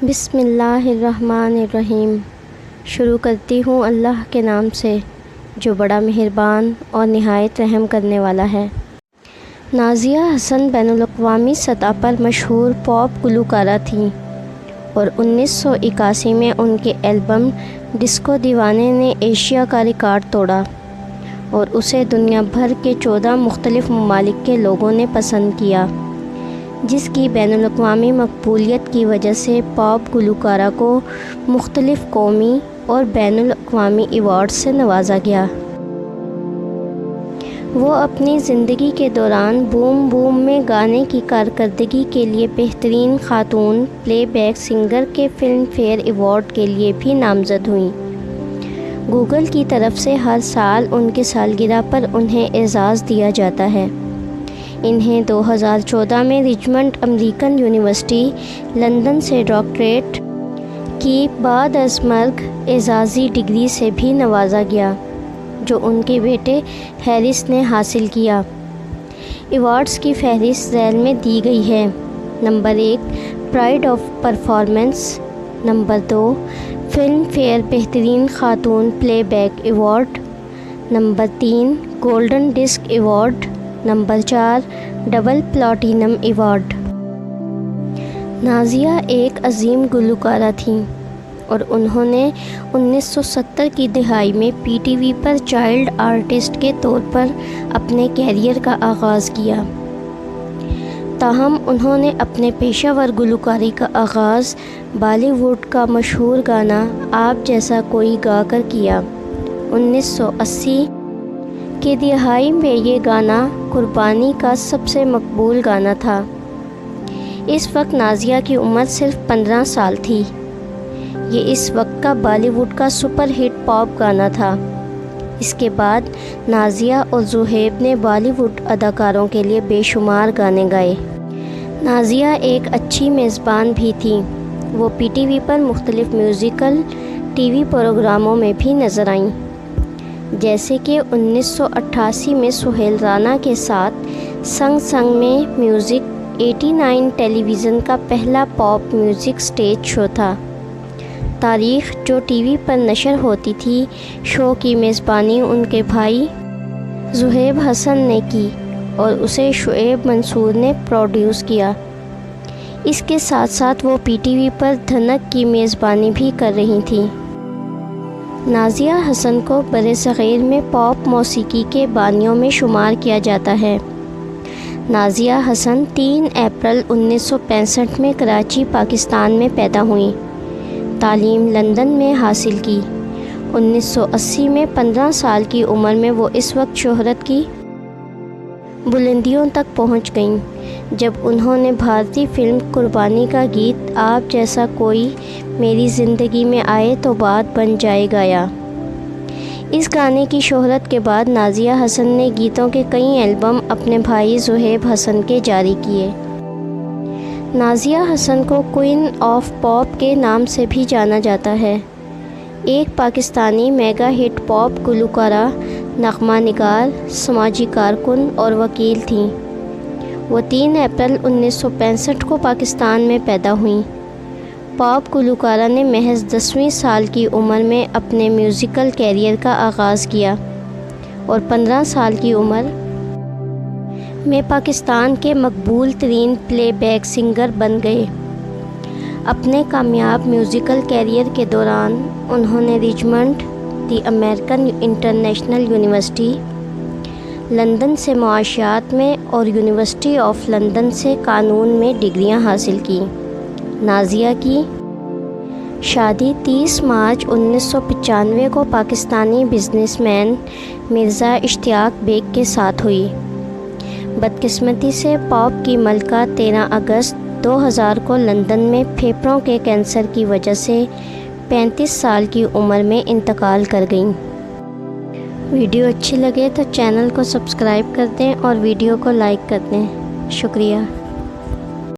بسم اللہ الرحمن الرحیم۔ شروع کرتی ہوں اللہ کے نام سے جو بڑا مہربان اور نہایت رحم کرنے والا ہے۔ نازیہ حسن بین الاقوامی سطح پر مشہور پاپ گلوکارہ تھیں اور 1981 میں ان کے البم ڈسکو دیوانے نے ایشیا کا ریکارڈ توڑا اور اسے دنیا بھر کے 14 مختلف ممالک کے لوگوں نے پسند کیا، جس کی بین الاقوامی مقبولیت کی وجہ سے پاپ گلوکارہ کو مختلف قومی اور بین الاقوامی ایوارڈ سے نوازا گیا۔ وہ اپنی زندگی کے دوران بوم بوم میں گانے کی کارکردگی کے لیے بہترین خاتون پلے بیک سنگر کے فلم فیئر ایوارڈ کے لیے بھی نامزد ہوئیں۔ گوگل کی طرف سے ہر سال ان کی سالگرہ پر انہیں اعزاز دیا جاتا ہے۔ انہیں 2014 میں رچمنڈ امریکن یونیورسٹی لندن سے ڈاکٹریٹ کی بعد از مرگ اعزازی ڈگری سے بھی نوازا گیا، جو ان کے بیٹے ہیرس نے حاصل کیا۔ ایوارڈز کی فہرست ذیل میں دی گئی ہے۔ Number 1 pride of performance, number 2 Filmfare بہترین خاتون playback award, number 3 golden disc award, number 4 double platinum award. Nazia ایک عظیم گلوکارہ تھیں اور انہوں نے 1970 کی دہائی میں پی ٹی وی پر چائلڈ آرٹسٹ کے طور پر اپنے کیریئر کا آغاز کیا۔ تاہم انہوں نے اپنے پیشہ ور گلوکاری کا آغاز بالی ووڈ کا مشہور گانا آپ جیسا کوئی گا کر کیا۔ 1980 کی دہائی میں یہ گانا قربانی کا سب سے مقبول گانا تھا۔ اس وقت نازیہ کی عمر صرف 15 سال تھی۔ یہ اس وقت کا بالی ووڈ کا سپر ہٹ پاپ گانا تھا۔ اس کے بعد نازیہ اور زہیب نے بالی ووڈ اداکاروں کے لیے بے شمار گانے گائے۔ نازیہ ایک اچھی میزبان بھی تھیں۔ وہ پی ٹی وی پر مختلف میوزیکل ٹی وی پروگراموں میں بھی نظر آئیں، جیسے کہ 1988 میں سہیل رانا کے ساتھ سنگ سنگ میں میوزک 89 ٹیلی ویژن کا پہلا پاپ میوزک اسٹیج شو تھا۔ تاریخ جو ٹی وی پر نشر ہوتی تھی، شو کی میزبانی ان کے بھائی زہیب حسن نے کی اور اسے شعیب منصور نے پروڈیوس کیا۔ اس کے ساتھ ساتھ وہ پی ٹی وی پر دھنک کی میزبانی بھی کر رہی تھیں۔ نازیہ حسن کو برصغیر میں پاپ موسیقی کے بانیوں میں شمار کیا جاتا ہے۔ نازیہ حسن 3 اپریل 1965 میں کراچی، پاکستان میں پیدا ہوئیں۔ تعلیم لندن میں حاصل کی۔ 1980 میں 15 سال کی عمر میں وہ اس وقت شہرت کی بلندیوں تک پہنچ گئیں جب انہوں نے بھارتی فلم قربانی کا گیت آپ جیسا کوئی میری زندگی میں آئے تو بات بن جائے گایا۔ اس گانے کی شہرت کے بعد نازیہ حسن نے گیتوں کے کئی البم اپنے بھائی زہیب حسن کے جاری کیے۔ نازیہ حسن کو کوئین آف پاپ کے نام سے بھی جانا جاتا ہے۔ ایک پاکستانی میگا ہٹ پاپ گلوکارہ، نغمہ نگار، سماجی کارکن اور وکیل تھیں۔ وہ 3 اپریل 1965 کو پاکستان میں پیدا ہوئیں۔ پاپ گلوکارہ نے محض 10ویں سال کی عمر میں اپنے میوزیکل کیریئر کا آغاز کیا اور 15 سال کی عمر میں پاکستان کے مقبول ترین پلے بیک سنگر بن گئے۔ اپنے کامیاب میوزیکل کیریئر کے دوران انہوں نے رچمنڈ دی امریکن انٹرنیشنل یونیورسٹی لندن سے معاشیات میں اور یونیورسٹی آف لندن سے قانون میں ڈگریاں حاصل کیں۔ نازیہ کی شادی 30 مارچ 1995 کو پاکستانی بزنس مین مرزا اشتیاق بیگ کے ساتھ ہوئی۔ بدقسمتی سے پاپ کی ملکہ 13 اگست 2000 کو لندن میں پھیپھڑوں کے کینسر کی وجہ سے 35 سال کی عمر میں انتقال کر گئیں۔ ویڈیو اچھی لگے تو چینل کو سبسکرائب کر دیں اور ویڈیو کو لائک کر دیں۔ شکریہ۔